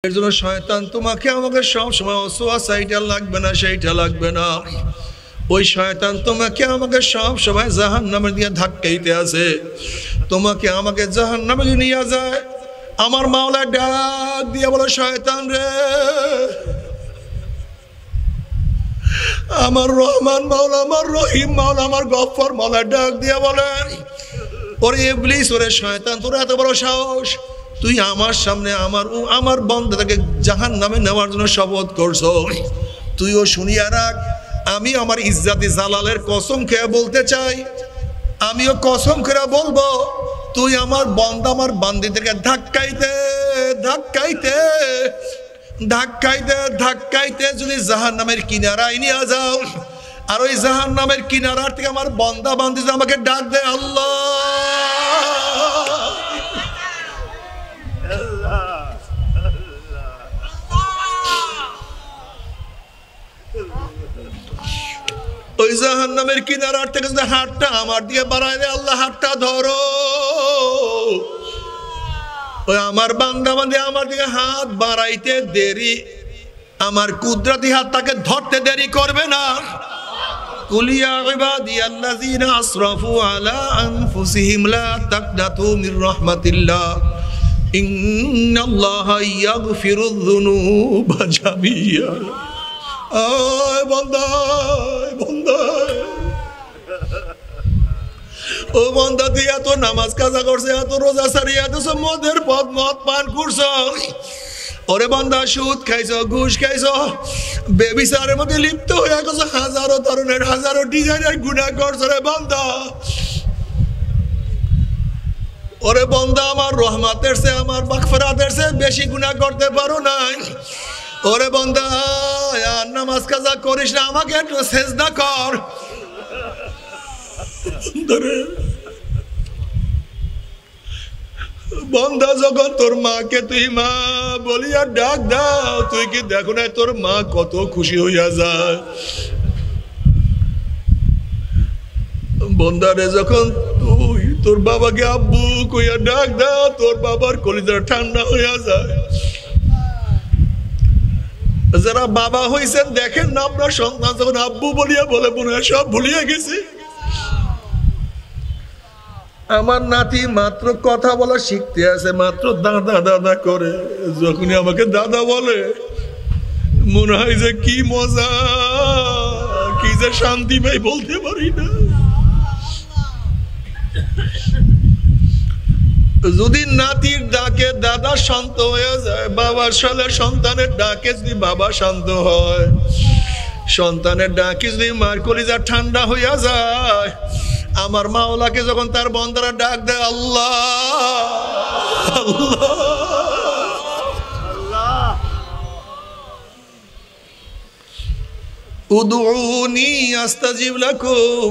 এর জন্য শয়তান তোমাকে আমাকে সব সময় ওয়াসওয়াসা এইটা লাগবে না সেইটা লাগবে না, ওই শয়তান তোমাকে আমাকে সব সময় জাহান্নামে দিয়ে ধাক্কাইতে আছে, তোমাকে আমাকে জাহান্নামে নিয়ে যায়। আমার মাওলা ডাক দিয়ে বলে, শয়তান রে, আমার রহমান মাওলা, আমার রহিম মাওলা, আমার গফফার মাওলা ডাক দিয়ে বলেন, ওরে ইবলিস, ওরে শয়তান, তোর এত বড় সাহস, তুই আমার সামনে আমার বান্দাটাকে জাহান্নামে নেওয়ার জন্য শপথ করছো। তুইও শুনিয়া রাখ, আমি আমার ইজ্জাতি জালালের কসম খেয়ে বলতে চাই, আমিও কসম করে বলবো, তুই আমার বান্দা আমার বান্দিদেরকে ধাক্কাইতে ধাক্কাইতে ধাক্কাইতে ধাক্কাইতে যদি জাহান্নামের কিনারায় নিয়ে যাও, আর ওই জাহান্নামের কিনারার থেকে আমার বান্দা বান্দি আমাকে ডাক দে, আল্লাহ ওই জাহান্নামের কিনারার থেকে যদি হাতটা আমার দিকে বাড়ায় দেয়, আল্লাহ হাতটা ধরো, ওই আমার বান্দা বান্দি আমার দিকে হাত বাড়াইতে দেরি, আমার কুদরতি হাত তাকে ধরতে দেরি করবে না। কুলিয়া ইবাদিয়াল্লাযীনা আসরাফু আলা আনফুসিহিম লা তাকনাতু মির রাহমাতিল্লাহ ইন্নাল্লাহা ইয়াগফিরুয যুনুবা জামিয়া। আয় বান্দা, বান্দা, ও বান্দা, তুই এত নামাজ কাজা করছে, এত রোজা সারিয়া এত মদের পথ মদ পান করছ, ওরে বান্দা, সুদ খাইছ, ঘুষ খাইছ, বেবিচারের মধ্যে লিপ্ত হয়ে গেছ, হাজারো ধরনের হাজারো ডিজাইনের গুনাহ করছ রে বান্দা। ওরে বান্দা, আমার রহমতের সে আমার মাগফিরাতের সে বেশি গুনাহ করতে পারো নাই। ওরে বান্দা, আর নামাজ কাজা করিস না, আমাকে একটু সেজদা কর। বান্দা, যখন তোর মাকে তুই মা বলিয়া ডাক দাও, তুই কি দেখো না তোর মা কত খুশি হইয়া যায়। বন্দারে, যখন তুই তোর বাবাকে আব্বু কইয়া ডাক দাও, তোর বাবার কলিজা ঠান্ডা হইয়া যায়। যারা বাবা হইছেন দেখেন না, আপনার সন্তান যখন আব্বু বলিয়া বলে, মনে হয় সব ভুলিয়া গেছে। আমার নাতি মাত্র কথা বলা শিখতে আছে, মাত্র দাদা দাদা করে, যখনই আমাকে দাদা বলে মনে হয় যে কি মজা, কি যে শান্তি পাই, বলতে পারি না। যদি নাতির ডাকে দাদা শান্ত হয়ে যায়, বাবার সালে সন্তানের ডাকে যদি বাবা শান্ত হয়, সন্তানের ডাকে যদি মার কলিজা ঠান্ডা হইয়া যায়, আমার মাওলাকে যখন তার বন্দারা ডাক দেয়, আল্লাহ আল্লাহ, উদউনি আস্তাজিব লাকুম,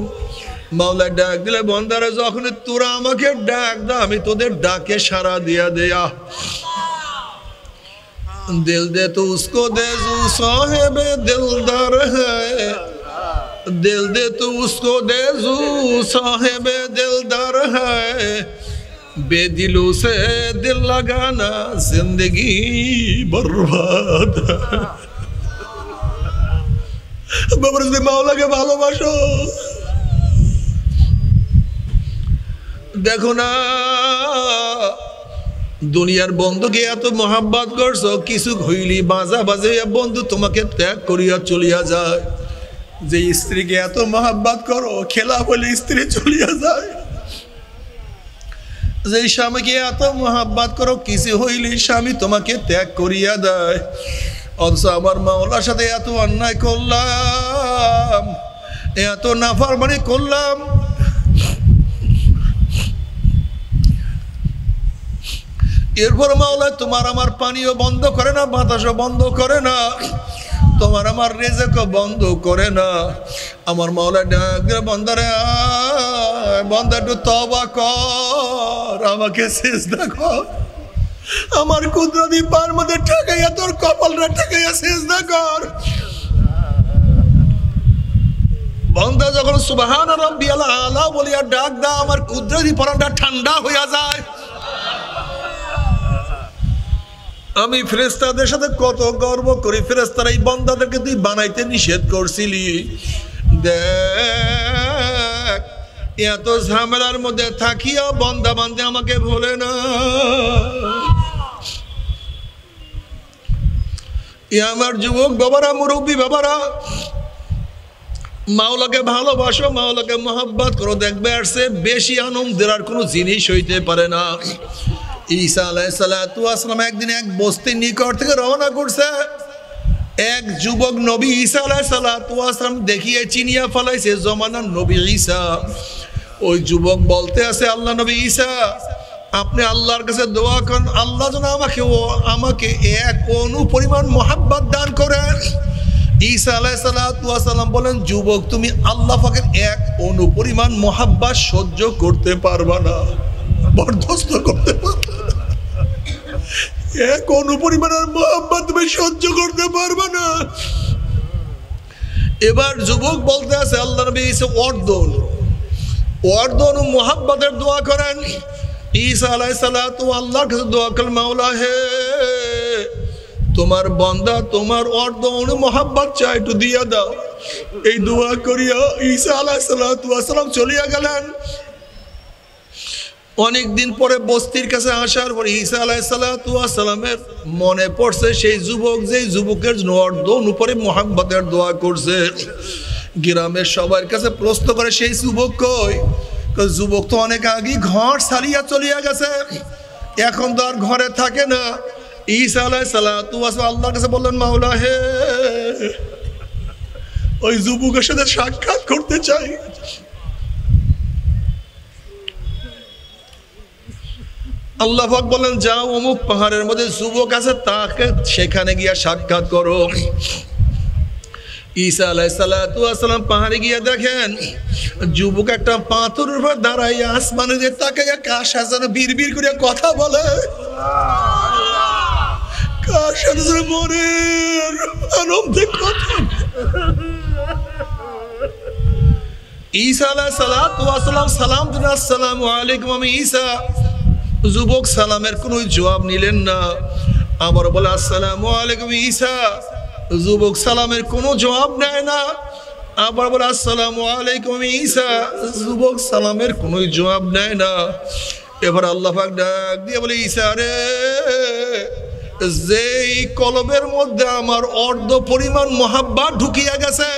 মাওলা ডাক দিলে বন্দারা, যখন তোরা আমাকে ডাক দাও, আমি তোদের ডাকে সাড়া দিয়া দেয়া। দিল দে তো উসকো দে জু সাহেবে দিলদার হ্যায়, दिल दे तो उसको दे जू साहेबे दिलदार है, बेदिलों से दिल लगाना जिंदगी बर्बाद। बाबर से मौला के ভালোবাসো। দেখো না, দুনিয়ার বন্ধুকে এত মহাব্বত করছো, কিছু হইলি বাজা বাজে বন্ধু তোমাকে ত্যাগ করিয়া চলিয়া যায়। যে স্ত্রীকে এত মহাব্বত করো, খেলা বলে স্ত্রী চলিয়া যায়। যে স্বামীকে এত মহাব্বত করো, কিছু হইলে স্বামী তোমাকে ত্যাগ করিয়া দেয়। অথচ আমার মাওলার সাথে এত অন্যায় করলাম, এত নাফরমানি করলাম, এরপর মাওলা তোমার আমার পানিও বন্ধ করে না, বাতাসও বন্ধ করে না, তোমার আমার রিজিকও বন্ধ করে না। আমার মাওলা ডাক দিয়ে, বান্দারে বান্দা একটু তওবা কর, আমাকে সিজদা কর, আমার কুদরতি পার মধ্যে ঠেকাইয়া তোর কপালটা ঠেকাইয়া সিজদা কর। বান্দা যখন সুবহান রাব্বিয়াল আলা বলিয়া ডাক দাও, আমার কুদরতি পরানটা ঠান্ডা হইয়া যায়। আমি ফেরেশতাদের সাথে কত গর্ব করি, ফেরেশতারা এই বান্দাদেরকে তুই বানাইতে নিষেধ করছিলি, দেখ এত ঝামেলার মধ্যে থাকিয়া বান্দা বান্দে আমাকে ভোলে না। আমার যুবক বাবারা, মুরব্বী বাবারা, মাওলাকে ভালোবাসো, মাওলাকে মহব্বত করো, দেখবে আর সে বেশি আনন্দের আর কোনো জিনিস হইতে পারে না। ঈসা আলাইহিস সালাতু ওয়াস সালাম একদিন এক বস্তির নিকট থেকে রওনা করছে। এক যুবক নবী ঈসা আলাইহিস সালাতু ওয়াস সালাম দেখিয়ে চিনিয়া ফেলাইছে জমানার নবী ঈসা। ওই যুবক বলতে আছে, আল্লাহ নবী ঈসা, আপনি আল্লাহর কাছে দোয়া করেন, আল্লাহ যেন আমাকে এক অণু পরিমাণ মহব্বত দান করেন। ঈসা আলাইহিস সালাতু ওয়াস সালাম বলেন, যুবক তুমি আল্লাহ পাকের এক অণু পরিমাণ মহব্বত সহ্য করতে পারবা না, বরদাস্ত করতে পারবা না, এক অণু পরিমাণের মহব্বত তুমি সহ্য করতে পারবা না। এবার যুবক বলতে আছে, আল্লাহ নবী ঈসা অর্ধ অণু মহব্বতের দোয়া করেন। ঈসা আলাইহিস সালাতু আল্লাহর কাছে দোয়া করেন, মাওলা হে, তোমার বান্দা তোমার অর্ধ অণু মহব্বত চাই, একটু দিয়া দাও। এই দোয়া করিয়া ঈসা আলাইহিস সালাতু ওয়াস সালাম চলিয়া গেলেন। অনেকদিন পরে বস্তির কাছে আসার পর ঈসা আলাইহিস সালাতু ওয়াস সালামের মনে পড়ছে সেই যুবক, যেই যুবকের জন্য অর্ধ অণু পরে মহব্বতের দোয়া করছে। গ্রামের সবার কাছে প্রশ্ন করে, সেই যুবক কই? যুবক তো অনেক আগে ঘর ছাড়িয়া চলিয়া গেছে, এখন তো আর ঘরে থাকে না। ঈসা আলাইহিস সালাতু ওয়াস সালাম আল্লাহর কাছে বললেন, মাওলা হে, ওই যুবকের সাথে সাক্ষাৎ করতে চাই। আল্লাহ পাক বলেন, যাও অমুক পাহাড়ের মধ্যে যুবক আছে, তাকে সেখানে গিয়া সাক্ষাৎ করো। ঈসা আলাইহিস সালাতু ওয়াস সালাম পাহাড়ে গিয়ে দেখেন যুবক একটা পাথরের উপর দাঁড়াইয়া আসমানে দিয়ে তাকাইয়া কার সাথে যেন বিড়বিড় করে কথা বলে, কার সাথে যেন মনের আনন্দে কথা। ঈসা আলাইহিস সালাতু ওয়াস সালাম সালাম দিলেন, আসসালামু আলাইকুম, আমি ঈসা। যুবক সালামের কোনো জবাব নিলেন না, আবার বলে, আসসালামু আলাইকুম ঈসা। যুবক সালামের কোনো জবাব নেয় না, আবার বলে, আসসালামু আলাইকুম ঈসা। যুবক সালামের কোনো জবাব নেয় না। এবার আল্লাহ পাক ডাক দিয়ে বলে, ঈসা রে, যেই কলবের মধ্যে আমার অর্ধ পরিমাণ মহব্বত ঢুকিয়া গেছে,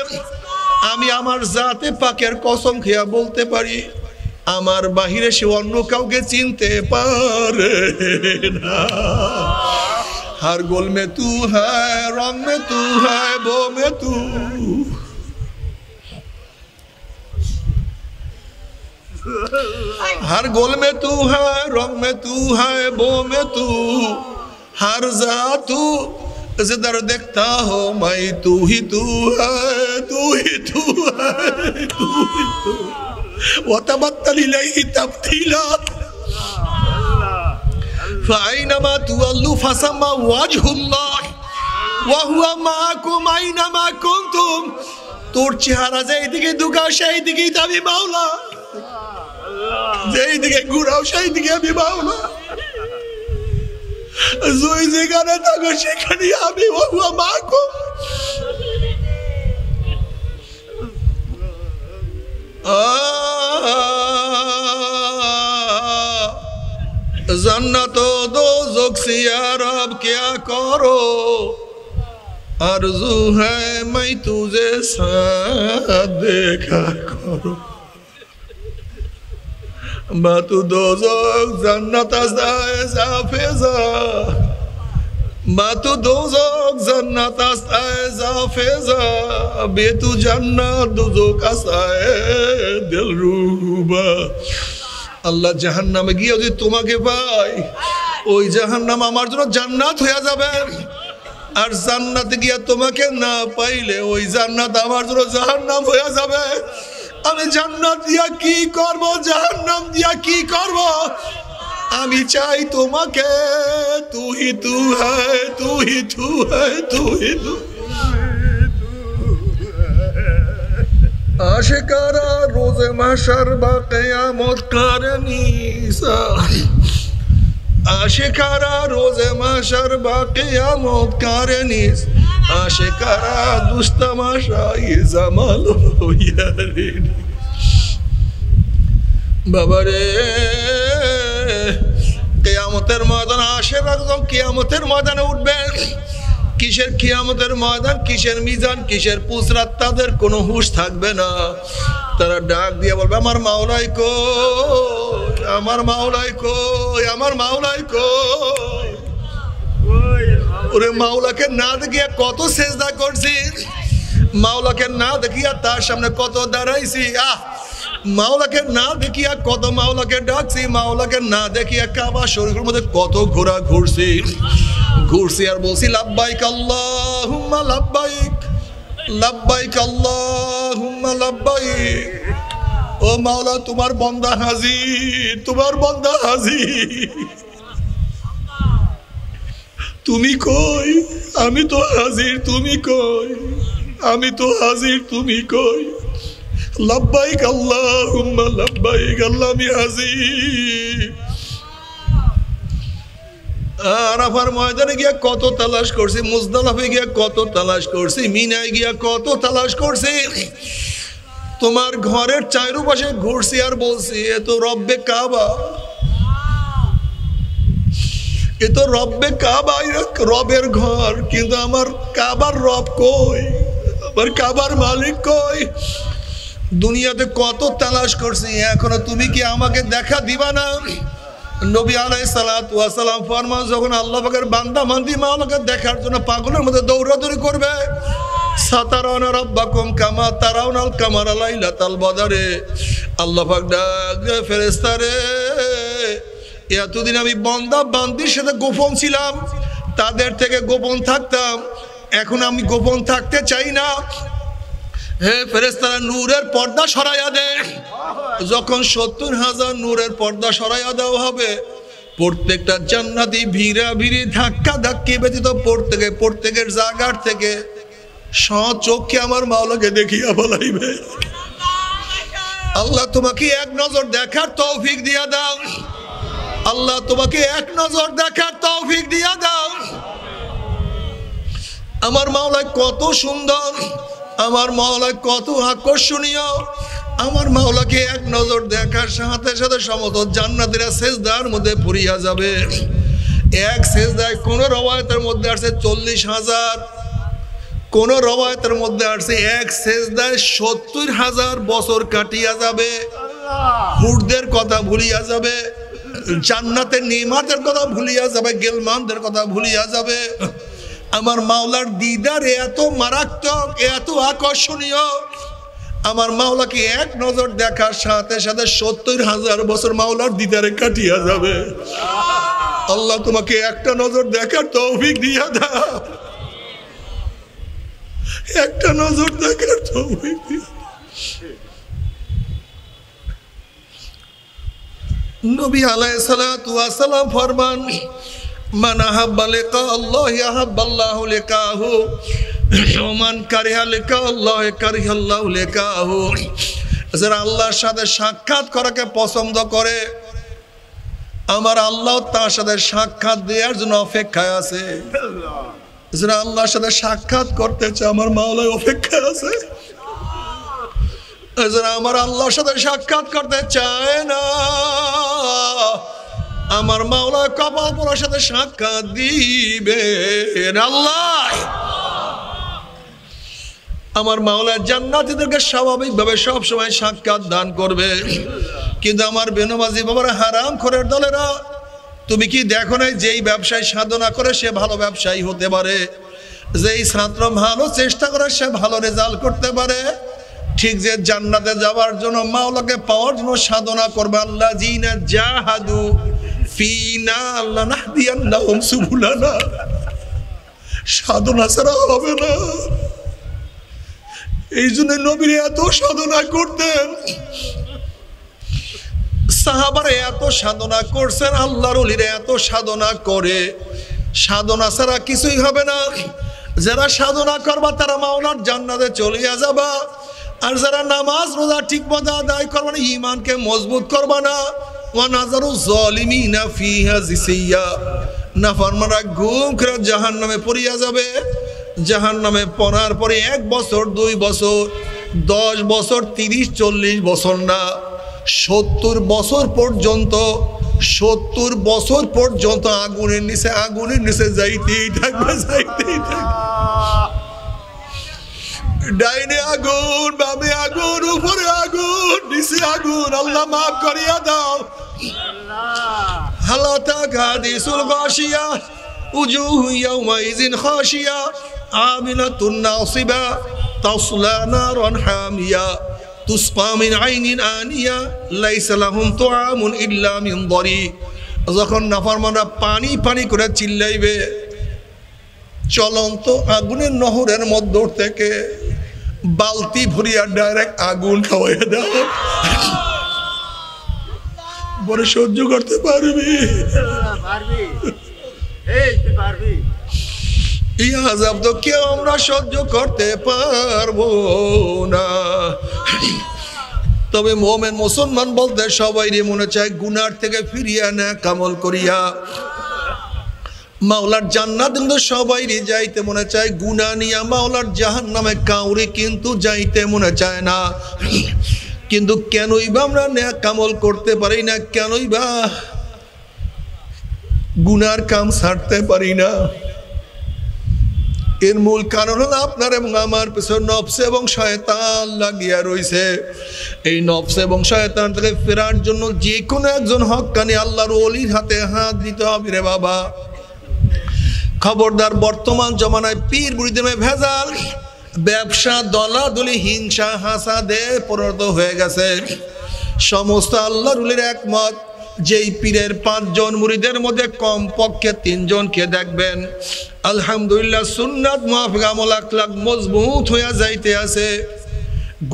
আমি আমার জাতে পাকের কসম খেয়া বলতে পারি, আমার বাহিরে সে অন্য কাউকে চিনতে পারে না। हर गोल में तू है, रंग में तू है, बो में तू। हर गोल में तू है, रंग में तू है, बो में तू। हर जा तू जिधर देखता हो मैं तू ही तू है, तू ही तू है, तू ही तू। वो तबत्तल इलैहि तब्तीला। فأينما تولوا فثم وجه الله وهو معكم أينما كنتم। তোর চেহারা যেই দিকে ঢুকাও সেই দিকেই তো আমি মাওলা, যেই দিকে ঘুরাও সেই দিকে আমি মাওলা, যেই যেখানে থাকো সেখানে আমি। وهو معكم। जन्नत दोज़ख से या रब क्या करो, आरज़ू है मैं तुझे साथ देखा करो। बातू दोज़ख जन्नत अस्ताए जाफेजा, बातू दोज़ख जन्नत अस्ताए जाफेजा, बेतू जन्नत दोज़ख अस्ताए दिलरुबा। আল্লাহ জাহান্নামে গিয়ে যদি তোমাকে পাই, ওই জাহান্নাম আমার জন্য জান্নাত হয়ে যাবে। আর জান্নাতে গিয়া তোমাকে না পাইলে ওই জান্নাত আমার জন্য জাহান্নাম হয়ে যাবে। আমি জান্নাত দিয়া কি করব, জাহান্নাম দিয়া কি করব? আমি চাই তোমাকে। তু হি তু হ্যায়, তু হি তু হ্যায়, তু হি তু। आशिकारा रोज़े महशर बा क़यामत करनी सा। আশিকারা রোজে মাশার বা কিয়ামত কারে নিস, আশিকারা দুস্তামাশা ই জামাল হইয়ারে। বাবারে কিয়ামতের ময়দান আশেক একদম কিয়ামতের ময়দানে উঠবেন। কিসের কিয়ামতের ময়দান, কিসের মিজান, কিসের পুসরাত, তাদের কোনো হুঁশ থাকবে না। তারা ডাক দিয়ে বলবে আমার মাওলাই কই, আমার মাওলাই কই, আমার মাওলাই কই। ওরে মাওলাকে না দেখিয়া কত সেজদা করছি, মাওলাকে না দেখিয়া তার সামনে কত দাঁড়াইছি, মাওলাকে না দেখিয়া কত মাওলাকে ডাকছি, মাওলাকে না দেখিয়া কাবা শরীফের মধ্যে কত ঘোরা ঘুরছি আর বলছি লাব্বাইক আল্লাহুম্মা লাব্বাইক, লাব্বাইক আল্লাহুম্মা লাব্বাইক। ও মাওলা তোমার বান্দা হাজির, তোমার বান্দা হাজির। তুমি কই, আমি তো হাজির, তুমি কই, আমি তো হাজির, তুমি কই। লাব্বাইক আল্লাহুম্মা লাব্বাইক, আল্লাহ আমি হাজির। আরাফার ময়দানে গিয়া কত তালাশ করছি, মুজদালিফায় গিয়া কত তালাশ করছি, মিনায় গিয়া কত তালাশ করছি। তোমার ঘরের চারপাশে ঘুরছি আর বলছি এ তো রব্বে কাবা, এ তো রব্বে কাবা, রবের ঘর, কিন্তু আমার কাবার রব কই, আমার কাবার মালিক কই। দুনিয়াতে কত তালাশ করছি, এখনো তুমি কি আমাকে দেখা দিবা না? নবী আলাইহিস সালাতু ওয়াস সালাম ফরমান, যখন আল্লাহ পাকের বান্দা বান্দি মাওলাকে দেখার জন্য পাগলের মধ্যে দৌড়াদৌড়ি করবে, সাতারাউনা রাব্বাকুম কামা তারাউনাল কামারা লাইলাতাল বদরে, আল্লাহ পাক ডাক ফেরেশতারে এতদিন আমি বান্দা বান্দির সাথে গোপন ছিলাম, তাদের থেকে গোপন থাকতাম, এখন আমি গোপন থাকতে চাই না। হে ফেরেশতারা নূরের পর্দা সরাইয়া দে। যখন 70,000 নূরের পর্দা সরাইয়া দেওয়া হবে, প্রত্যেকটা জান্নাতি ভিড়া ভিড়ি ধাক্কা ধাক্কি ব্যতীত প্রত্যেকের জায়গার থেকে সচক্ষে আমার মাওলাকে দেখিয়া বলাইবে। আল্লাহ তোমাকে এক নজর দেখার তৌফিক দিয়া দাও, আল্লাহ তোমাকে এক নজর দেখার তৌফিক দিয়া দাও। আমার মাওলা কত সুন্দর, আমার মাওলা কত আকর্ষণীয়। আমার মাওলাকে এক নজর দেখার সাথে সাথে সমস্ত জান্নাতীরা সেজদার মধ্যে পড়িয়া যাবে। এক সেজদায় কোন রওয়ায়াতের মধ্যে আসছে 40,000, কোন রওয়ায়াতের মধ্যে আসছে এক সেজদায় 70,000 বছর কাটিয়া যাবে। হুরদের কথা ভুলিয়া যাবে, জান্নাতের নিমাতের কথা ভুলিয়া যাবে, গেলমানদের কথা ভুলিয়া যাবে। আমার মাওলার দিদার এত মারাত্মক, এত আকর্ষণীয়। আমার মাওলাকে এক নজর দেখার সাথে সাথে 70,000 বছর মাওলার দিদারে কাটিয়া যাবে। আল্লাহ তোমাকে একটা নজর দেখার তৌফিক দিয়া দাও, একটা নজর দেখার তৌফিক দিয়া। নবী আলাইহিস সালাতু ওয়াস সালাম ফরমান, মান আহাব্বা লিকা আল্লাহ আহাব্বাল্লাহু লিকাহু ওয়া মান কারিহা লিকা আল্লাহ কারিহাল্লাহু লিকাহু। যারা আল্লাহর সাথে সাক্ষাৎ করাকে পছন্দ করে, আমার আল্লাহ তার সাথে সাক্ষাৎ দেওয়ার জন্য অপেক্ষায় আছে। যারা আল্লাহর সাথে সাক্ষাৎ করতে চায়, আমার মাওলা অপেক্ষায় আছে। যারা আমার আল্লাহর সাথে সাক্ষাৎ করতে চায় না, আমার মাওলা কপাল পোড়ার সাথে সাক্ষাৎ দিবে। আল্লাহ আমার মাওলা জান্নাতীদেরকে স্বাভাবিকভাবে সব সময় সাক্ষাৎ দান করবে, কিন্তু আমার বেনমাজি বাবারা, হারাম খোরের দলেরা, তুমি কি দেখো নাই যেই ব্যবসায় সাধনা করে সে ভালো ব্যবসায়ী হতে পারে, যেই ছাত্র ভালো চেষ্টা করে সে ভালো রেজাল্ট করতে পারে। ঠিক যে জান্নাতে যাওয়ার জন্য, মাওলাকে পাওয়ার জন্য সাধনা করবে, আল্লাহ জিনা জাহাদু ফিনা লানাহদিয়ান্নাহুম সুবুলানা, সাধনা ছাড়া হবে না। এই জন্য নবীর এত সাধনা করতেন, সাহাবারা এত সাধনা করছেন, আল্লাহর ওলিরা এত সাধনা করে। সাধনা ছাড়া কিছুই হবে না। যারা সাধনা করবা তারা মাওলার জান্নাতে চলিয়া যাবা। আর যারা নামাজ রোজা ঠিক মতো আদায় করবা না, ইমানকে মজবুত করবা না, ওয়া নাযারু যালিমিনা ফিহা জিসিয়া। নাফরমানরা ঘুম করে জাহান্নামে পড়িয়া যাবে। জাহান্নামে পড়ার পরে 1 বছর 2 বছর 10 বছর 30-40 বছর না, 70 বছর পর্যন্ত, 70 বছর পর্যন্ত আগুনের নিচে যাইতেই থাকবে, যাইতেই থাকবে। ডাইনে আগুন, বামে আগুন, উপরে আগুন, নিচে আগুন। আল্লাহ মাফ করিয়া দাও। হালাতা গাদিসুল গাশিয়া উজুহু ইয়াউমাইযিন খাশিয়া আমিলাতুন নাসিবা তাসলা নারান হামিয়া তুসকা মিন আইনিন আনিয়া লাইসা লাহুম তুআমুন ইল্লা মিন দারি। যখন নাফরমানরা পানি পানি করে চিল্লাইবে, চলন্ত আগুনের নহরের মধ্য থেকে বালতি ভরিয়া ডাইরেক্ট আগুন খাওয়াইয়া দাও। বড় সহ্য করতে পারবি? এই আযাব তো কেউ আমরা সহ্য করতে পারবো না। তবে মুমিন মুসলমান বলতে সবাইরই মনে চায় গুনার থেকে ফিরিয়া নেক আমল করিয়া মাওলার জান্নাত কিন্তু সবাইরই যাইতে মনে চায়। গুনাহ নিয়া মাওলার জাহান্নামে কাউরি কিন্তু যাইতে মনে চায় না। কিন্তু কেনই বা আমরা নেক আমল করতে পারি না? কেনই বা গুনার কাম ছাড়তে পারি না? এর মূল কারণ হলো আপনার এবং আমার পেছনে নফস এবং শয়তান লাগিয়া রয়েছে। এই নফস এবং শয়তান থেকে ফেরার জন্য যে কোনো একজন হক্কানি আল্লাহর ওলির হাতে হাত দিতে হবে রে বাবা। খবরদার, বর্তমান জমানায় পীর মুরিদের ভেজাল, ব্যবসা, দলাদলি, হিংসা, হাসাদে পরিণত হয়ে গেছে। সমস্ত আল্লাহর ওলির একমত, যেই পীরের 5 জন মুরিদের মধ্যে কমপক্ষে 3 জনকে দেখবেন আলহামদুলিল্লাহ সুন্নাত মুআফিক আমল আখলাক মজবুত হইয়া যাইতে আছে,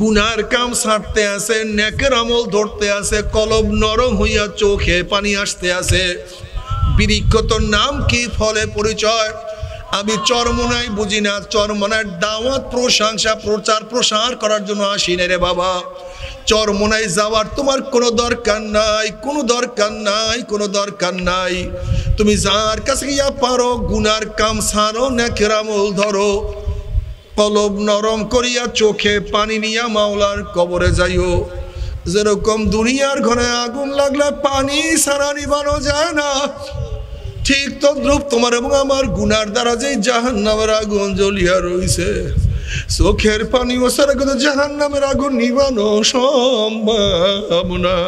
গুনার কাম ছাড়তে আছে, নেকের আমল ধরতে আছে, কলব নরম হইয়া চোখে পানি আসতে আছে। বিরিক্ষতর নাম কি, ফলে পরিচয়। আমি চরমনাই বুঝি না, চরমনার দাওয়াত, প্রশংসা, প্রচার প্রসার করার জন্য আসি না রে বাবা। চরমনায় যাওয়ার তোমার কোনো দরকার নাই, কোনো দরকার নাই, কোনো দরকার নাই। তুমি যার কাছে গিয়া পারো গুনার কাম ছাড়ো, নেকের আমল ধরো, কলব নরম করিয়া চোখে পানি নিয়া মাওলার কবরে যাইও। যেরকম দুনিয়ার ঘরে আগুন লাগলে পানি ছাড়া নিবানো যায় না, ঠিক তদ্রূপ তোমার এবং আমার গুনার দ্বারা যে জাহান্নামের আগুন জ্বলিয়া রইছে, চোখের পানি ও ছাড়া কিন্তু জাহান্নামের আগুন নিবানো সম্ভব না।